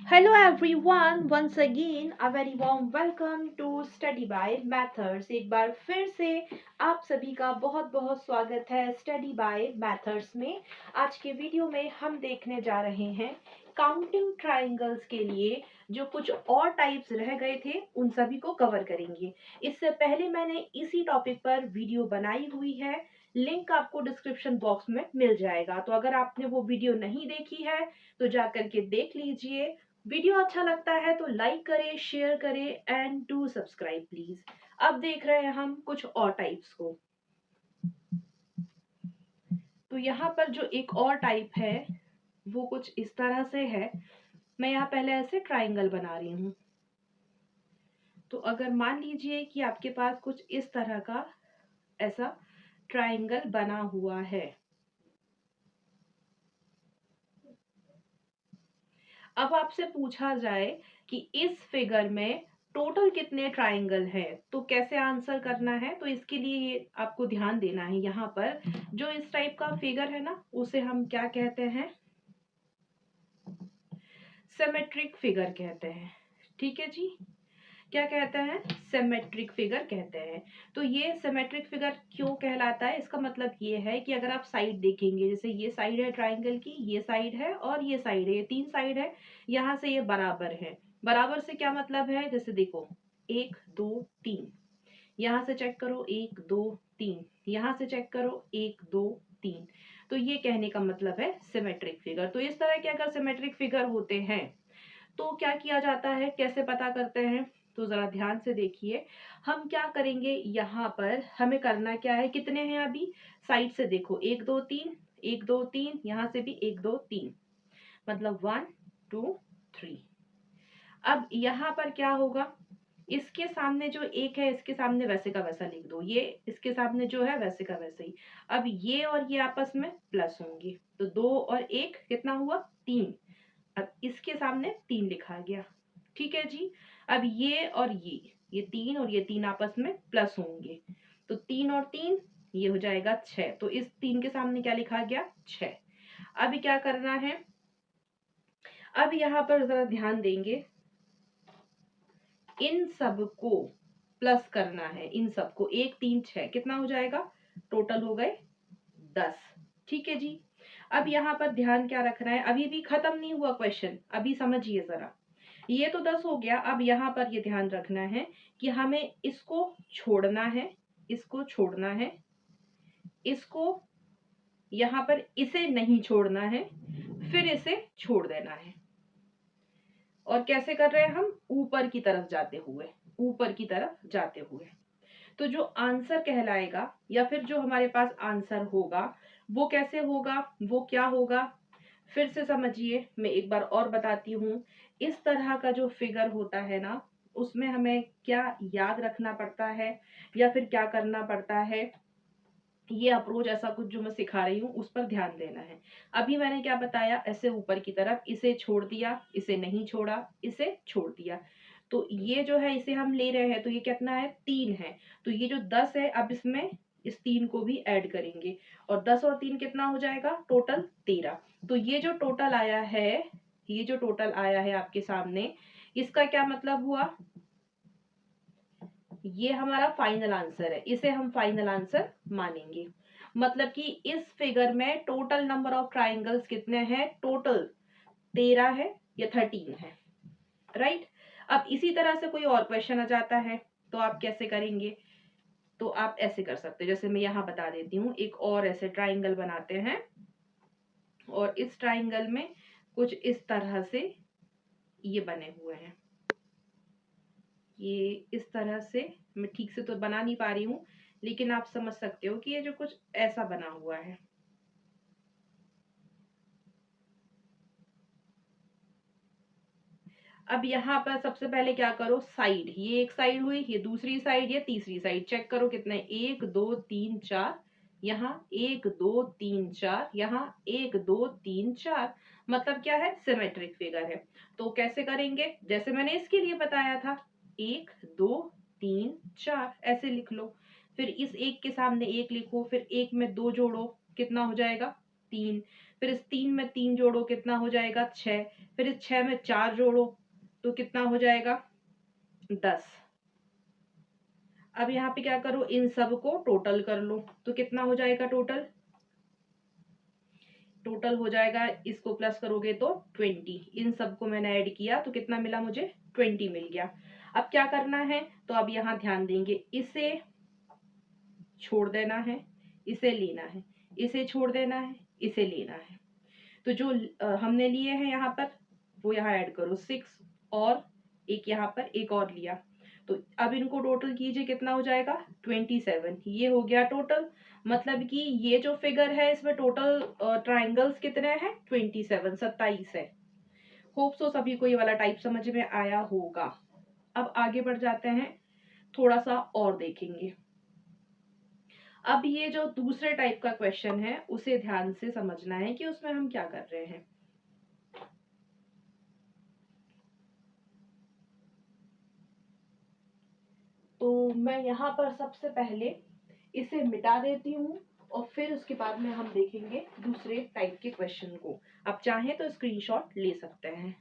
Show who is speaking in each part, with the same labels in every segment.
Speaker 1: Hello everyone, once again a very warm welcome to Study by Mathers। एक बार फिर से आप सभी का बहुत बहुत स्वागत है Study by Mathers में। आज के वीडियो में हम देखने जा रहे हैं काउंटिंग ट्रायंगल्स के लिए जो कुछ और टाइप्स रह गए थे उन सभी को कवर करेंगे। इससे पहले मैंने इसी टॉपिक पर वीडियो बनाई हुई है, लिंक आपको डिस्क्रिप्शन बॉक्स में मिल जाएगा। तो अगर आपने वो वीडियो नहीं देखी है तो जा करके देख लीजिए। वीडियो अच्छा लगता है तो लाइक करें, शेयर करें एंड डू सब्सक्राइब प्लीज। अब देख रहे हैं हम कुछ और टाइप्स को। तो यहाँ पर जो एक और टाइप है वो कुछ इस तरह से है। मैं यहाँ पहले ऐसे ट्राइंगल बना रही हूँ। तो अगर मान लीजिए कि आपके पास कुछ इस तरह का ऐसा ट्राइंगल बना हुआ है। अब आपसे पूछा जाए कि इस फिगर में टोटल कितने ट्राइंगल हैं, तो कैसे आंसर करना है। तो इसके लिए ये आपको ध्यान देना है। यहाँ पर जो इस टाइप का फिगर है ना, उसे हम क्या कहते हैं, सिमेट्रिक फिगर कहते हैं। ठीक है जी, क्या कहते हैं, सिमेट्रिक फिगर कहते हैं। तो ये सिमेट्रिक फिगर क्यों कहलाता है, इसका मतलब ये है कि अगर आप साइड देखेंगे, जैसे ये साइड है ट्राइंगल की, ये साइड है और ये साइड है, ये तीन साइड है, यहाँ से ये बराबर है। बराबर से क्या मतलब है, जैसे देखो 1 2 3, यहाँ से चेक करो 1 2 3, यहाँ से चेक करो 1 2 3। तो ये कहने का मतलब है सिमेट्रिक फिगर। तो इस तरह के अगर सिमेट्रिक फिगर होते हैं तो क्या किया जाता है, कैसे पता करते हैं, तो जरा ध्यान से देखिए। हम क्या करेंगे, यहाँ पर हमें करना क्या है, कितने हैं अभी, साइड से देखो 1 2 3, 1 2 3, यहाँ से भी 1 2 3, मतलब 1 2 3। अब यहाँ पर क्या होगा, इसके सामने जो एक है इसके सामने वैसे का वैसा लिख दो, ये इसके सामने जो है वैसे का वैसे ही। अब ये और ये आपस में प्लस होंगे, तो 2 और 1 कितना हुआ, 3। अब इसके सामने 3 लिखा गया। ठीक है जी। अब ये और ये 3 और ये 3 आपस में प्लस होंगे, तो 3 और 3 ये हो जाएगा 6। तो इस 3 के सामने क्या लिखा गया, 6। अभी क्या करना है, अब यहाँ पर जरा ध्यान देंगे, इन सब को प्लस करना है, इन सबको 1 3 6 कितना हो जाएगा, टोटल हो गए 10। ठीक है जी। अब यहाँ पर ध्यान क्या रखना है, अभी भी खत्म नहीं हुआ क्वेश्चन, अभी समझिए जरा। ये तो 10 हो गया। अब यहाँ पर ये ध्यान रखना है कि हमें इसको छोड़ना है, इसको छोड़ना है, इसको यहाँ पर इसे नहीं छोड़ना है, फिर इसे छोड़ देना है। और कैसे कर रहे हैं हम, ऊपर की तरफ जाते हुए, ऊपर की तरफ जाते हुए। तो जो आंसर कहलाएगा या फिर जो हमारे पास आंसर होगा वो कैसे होगा, वो क्या होगा, फिर से समझिए। मैं एक बार और बताती हूँ। इस तरह का जो फिगर होता है ना, उसमें हमें क्या याद रखना पड़ता है या फिर क्या करना पड़ता है, ये अप्रोच ऐसा कुछ जो मैं सिखा रही हूँ उस पर ध्यान देना है। अभी मैंने क्या बताया, ऐसे ऊपर की तरफ, इसे छोड़ दिया, इसे नहीं छोड़ा, इसे छोड़ दिया। तो ये जो है इसे हम ले रहे हैं, तो ये कितना है, 3 है। तो ये जो 10 है, अब इसमें इस 3 को भी ऐड करेंगे और 10 और 3 कितना हो जाएगा, टोटल 13। तो ये जो टोटल आया है, ये जो टोटल आया है आपके सामने, इसका क्या मतलब हुआ, ये हमारा फाइनल आंसर है, इसे हम फाइनल आंसर मानेंगे। मतलब कि इस फिगर में टोटल नंबर ऑफ ट्राइंगल्स कितने हैं, टोटल 13 है या 13 है, राइट। अब इसी तरह से कोई और क्वेश्चन आ जाता है तो आप कैसे करेंगे, तो आप ऐसे कर सकते हैं, जैसे मैं यहाँ बता देती हूँ। एक और ऐसे ट्राइंगल बनाते हैं और इस ट्राइंगल में कुछ इस तरह से ये बने हुए हैं। ये इस तरह से, मैं ठीक से तो बना नहीं पा रही हूँ लेकिन आप समझ सकते हो कि ये जो कुछ ऐसा बना हुआ है। अब यहाँ पर सबसे पहले क्या करो, साइड, ये एक साइड हुई, ये दूसरी साइड, ये तीसरी साइड, चेक करो कितने, 1 2 3 4, यहाँ 1 2 3 4, यहाँ 1 2 3 4, मतलब क्या है, सिमेट्रिक फिगर है। तो कैसे करेंगे, जैसे मैंने इसके लिए बताया था, 1 2 3 4 ऐसे लिख लो, फिर इस एक के सामने एक लिखो, फिर एक में दो जोड़ो, कितना हो जाएगा, 3। फिर इस 3 में 3 जोड़ो कितना हो जाएगा 6, फिर इस 6 में 4 जोड़ो तो कितना हो जाएगा 10। अब यहाँ पे क्या करो, इन सब को टोटल कर लो तो कितना हो जाएगा टोटल, टोटल हो जाएगा, इसको प्लस करोगे तो 20। इन सबको मैंने ऐड किया तो कितना मिला मुझे 20 मिल गया। अब क्या करना है, तो अब यहाँ ध्यान देंगे, इसे छोड़ देना है, इसे लेना है, इसे छोड़ देना है, इसे लेना है। तो जो हमने लिए हैं यहाँ पर वो यहाँ ऐड करो 6 और एक यहाँ पर एक और लिया, तो अब इनको टोटल कीजिए कितना हो जाएगा 27। ये हो गया टोटल, मतलब कि ये जो फिगर है इसमें टोटल ट्राइंगल्स कितने हैं 27, 27 है। होप सो सभी को ये वाला टाइप समझ में आया होगा। अब आगे बढ़ जाते हैं, थोड़ा सा और देखेंगे। अब ये जो दूसरे टाइप का क्वेश्चन है उसे ध्यान से समझना है कि उसमें हम क्या कर रहे हैं। तो मैं यहाँ पर सबसे पहले इसे मिटा देती हूँ और फिर उसके बाद में हम देखेंगे दूसरे टाइप के क्वेश्चन को। आप चाहें तो स्क्रीनशॉट ले सकते हैं।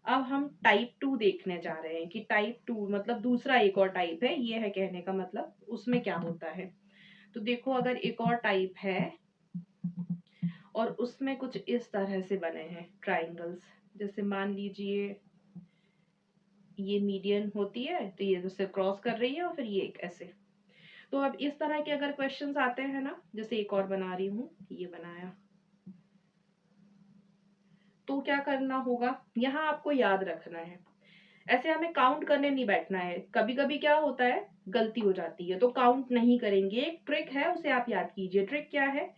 Speaker 1: अब हम टाइप 2 देखने जा रहे हैं कि टाइप 2 मतलब दूसरा एक और टाइप है, ये है कहने का मतलब उसमें क्या होता है। तो देखो, अगर एक और टाइप है और उसमें कुछ इस तरह से बने हैं ट्राइंगल्स, जैसे मान लीजिए ये मीडियन होती है तो ये जैसे क्रॉस कर रही है और फिर ये एक ऐसे। तो अब इस तरह के अगर क्वेश्चंस आते हैं ना, जैसे एक और बना रही हूँ, ये बनाया, तो क्या करना होगा, यहाँ आपको याद रखना है, ऐसे हमें काउंट करने नहीं बैठना है। कभी कभी क्या होता है गलती हो जाती है तो काउंट नहीं करेंगे। एक ट्रिक है उसे आप याद कीजिए। ट्रिक क्या है,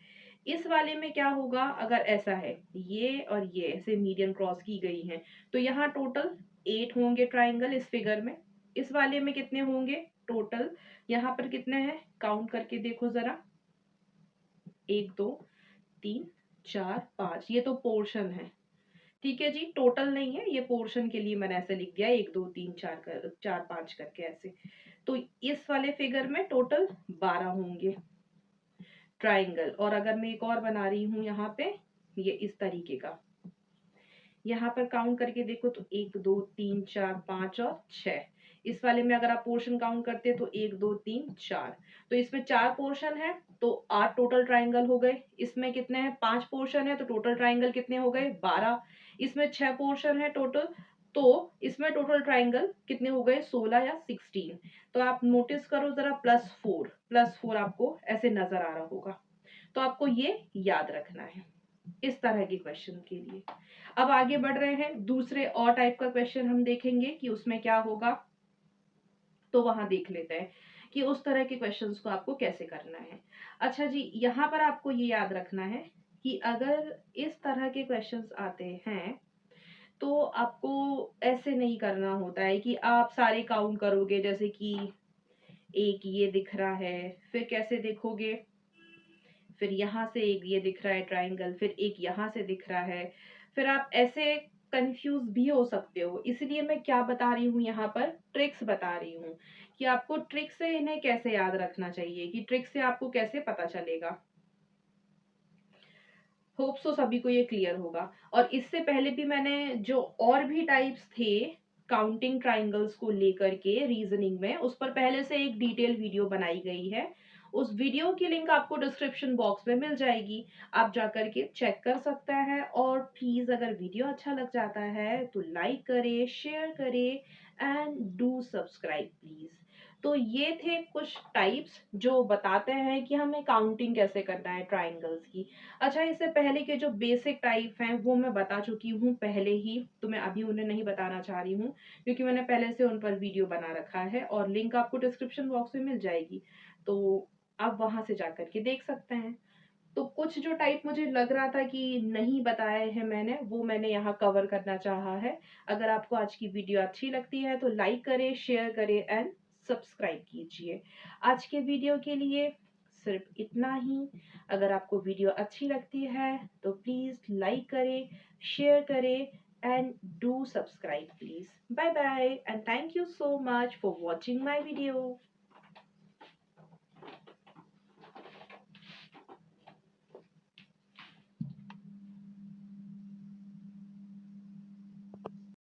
Speaker 1: इस वाले में क्या होगा, अगर ऐसा है ये और ये ऐसे मीडियन क्रॉस की गई हैं तो यहाँ टोटल 8 होंगे ट्राइंगल इस फिगर में। इस वाले में कितने होंगे टोटल, यहाँ पर कितने हैं काउंट करके देखो जरा, 1 2 3 4 5, ये तो पोर्शन है। ठीक है जी, टोटल नहीं है, ये पोर्शन के लिए मैंने ऐसे लिख दिया 1 2 3 4 कर 4 5 करके ऐसे। तो इस वाले फिगर में टोटल 12 होंगे ट्राइंगल। और अगर मैं एक और बना रही हूँ यहाँ पे, ये इस तरीके का, यहाँ पर काउंट करके देखो तो 1 2 3 4 5 और 6। इस वाले में अगर आप पोर्शन काउंट करते हैं तो 1 2 3 4, तो इसमें 4 पोर्शन है तो 8 टोटल ट्राइंगल हो गए। इसमें कितने हैं 5 पोर्शन है तो टोटल ट्राइंगल कितने हो गए 12। इसमें 6 पोर्शन है टोटल, तो इसमें टोटल ट्राइंगल कितने हो गए 16 या 16। तो आप नोटिस करो जरा, +4 आपको ऐसे नजर आ रहा होगा। तो आपको ये याद रखना है इस तरह के क्वेश्चन के लिए। अब आगे बढ़ रहे हैं, दूसरे और टाइप का क्वेश्चन हम देखेंगे कि उसमें क्या होगा। तो वहां देख लेते हैं कि उस तरह के क्वेश्चंस को आपको कैसे करना है। अच्छा जी, यहाँ पर आपको ये याद रखना है कि अगर इस तरह के क्वेश्चंस आते हैं तो आपको ऐसे नहीं करना होता है कि आप सारे काउंट करोगे, जैसे कि एक ये दिख रहा है, फिर कैसे देखोगे, फिर यहाँ से एक ये दिख रहा है ट्राइंगल, फिर एक यहाँ से दिख रहा है, फिर आप ऐसे कंफ्यूज भी हो सकते हो। इसलिए मैं क्या बता रही हूँ यहाँ पर, ट्रिक्स बता रही हूँ कि आपको ट्रिक से इन्हें कैसे याद रखना चाहिए, कि ट्रिक से आपको कैसे पता चलेगा। होप सो सभी को ये क्लियर होगा। और इससे पहले भी मैंने जो और भी टाइप्स थे काउंटिंग ट्राइंगल्स को लेकर के रीजनिंग में, उस पर पहले से एक डिटेल वीडियो बनाई गई है। उस वीडियो की लिंक आपको डिस्क्रिप्शन बॉक्स में मिल जाएगी, आप जाकर के चेक कर सकते हैं। और प्लीज अगर वीडियो अच्छा लग जाता है तो लाइक करें, शेयर करें एंड डू सब्सक्राइब प्लीज। तो ये थे कुछ टाइप्स जो बताते हैं कि हमें काउंटिंग कैसे करना है ट्राइंगल्स की। अच्छा, इससे पहले के जो बेसिक टाइप हैं वो मैं बता चुकी हूँ पहले ही, तो मैं अभी उन्हें नहीं बताना चाह रही हूँ क्योंकि मैंने पहले से उन पर वीडियो बना रखा है और लिंक आपको डिस्क्रिप्शन बॉक्स में मिल जाएगी, तो आप वहां से जाकर के देख सकते हैं। तो कुछ जो टाइप मुझे लग रहा था कि नहीं बताए हैं मैंने, वो मैंने यहाँ कवर करना चाहा है। अगर आपको आज की वीडियो अच्छी लगती है तो लाइक करें, शेयर करें एंड सब्सक्राइब कीजिए। आज के वीडियो के लिए सिर्फ इतना ही। अगर आपको वीडियो अच्छी लगती है तो प्लीज लाइक करें, शेयर करें and do subscribe please. Bye bye and thank you so much for watching my video.